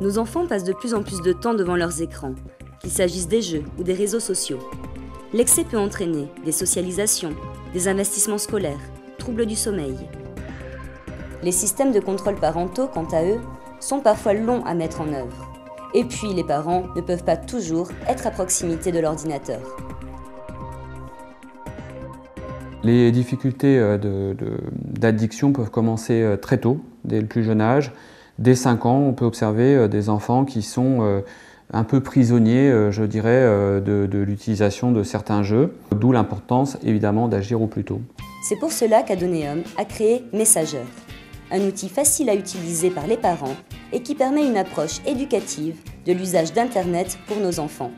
Nos enfants passent de plus en plus de temps devant leurs écrans, qu'il s'agisse des jeux ou des réseaux sociaux. L'excès peut entraîner des socialisations, des investissements scolaires, troubles du sommeil. Les systèmes de contrôle parentaux, quant à eux, sont parfois longs à mettre en œuvre. Et puis, les parents ne peuvent pas toujours être à proximité de l'ordinateur. Les difficultés d'addiction peuvent commencer très tôt, dès le plus jeune âge. Dès 5 ans, on peut observer des enfants qui sont un peu prisonniers, je dirais, de l'utilisation de certains jeux, d'où l'importance évidemment d'agir au plus tôt. C'est pour cela qu'Adoneum a créé Messenger, un outil facile à utiliser par les parents et qui permet une approche éducative de l'usage d'Internet pour nos enfants.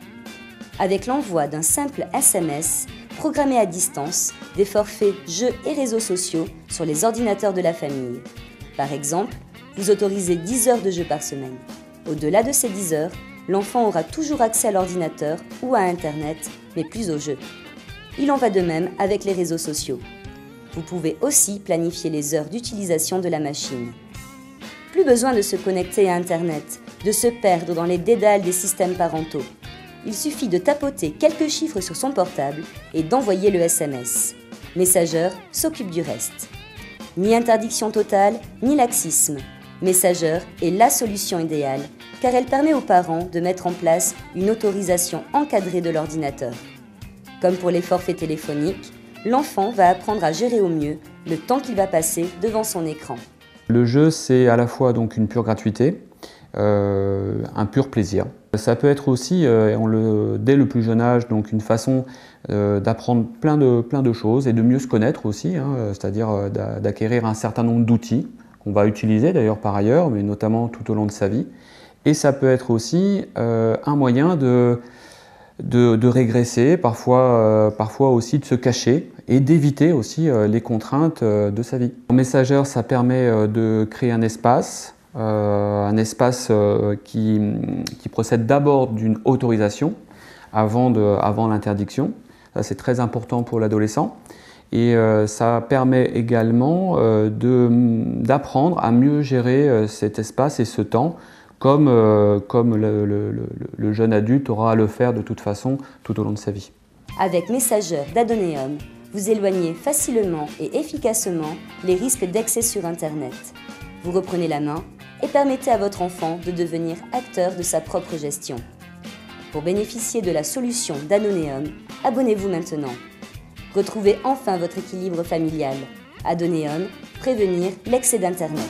Avec l'envoi d'un simple SMS, programmé à distance, des forfaits jeux et réseaux sociaux sur les ordinateurs de la famille. Par exemple, vous autorisez 10 heures de jeu par semaine. Au-delà de ces 10 heures, l'enfant aura toujours accès à l'ordinateur ou à Internet, mais plus aux jeux. Il en va de même avec les réseaux sociaux. Vous pouvez aussi planifier les heures d'utilisation de la machine. Plus besoin de se connecter à Internet, de se perdre dans les dédales des systèmes parentaux. Il suffit de tapoter quelques chiffres sur son portable et d'envoyer le SMS. Messenger s'occupe du reste. Ni interdiction totale, ni laxisme. Messenger est la solution idéale car elle permet aux parents de mettre en place une autorisation encadrée de l'ordinateur. Comme pour les forfaits téléphoniques, l'enfant va apprendre à gérer au mieux le temps qu'il va passer devant son écran. Le jeu, c'est à la fois donc une pure gratuité, un pur plaisir. Ça peut être aussi, dès le plus jeune âge, donc une façon d'apprendre plein de choses et de mieux se connaître aussi, c'est-à-dire d'acquérir un certain nombre d'outils qu'on va utiliser d'ailleurs par ailleurs, mais notamment tout au long de sa vie. Et ça peut être aussi un moyen de régresser, parfois aussi de se cacher et d'éviter aussi les contraintes de sa vie. En Messenger, ça permet de créer un espace qui procède d'abord d'une autorisation avant l'interdiction. Ça, c'est très important pour l'adolescent. Et ça permet également d'apprendre à mieux gérer cet espace et ce temps comme le jeune adulte aura à le faire de toute façon tout au long de sa vie. Avec Messenger d'Adoneum, vous éloignez facilement et efficacement les risques d'excès sur Internet. Vous reprenez la main et permettez à votre enfant de devenir acteur de sa propre gestion. Pour bénéficier de la solution d'Adoneum, abonnez-vous maintenant. Retrouvez enfin votre équilibre familial. Adoneum, prévenir l'excès d'Internet.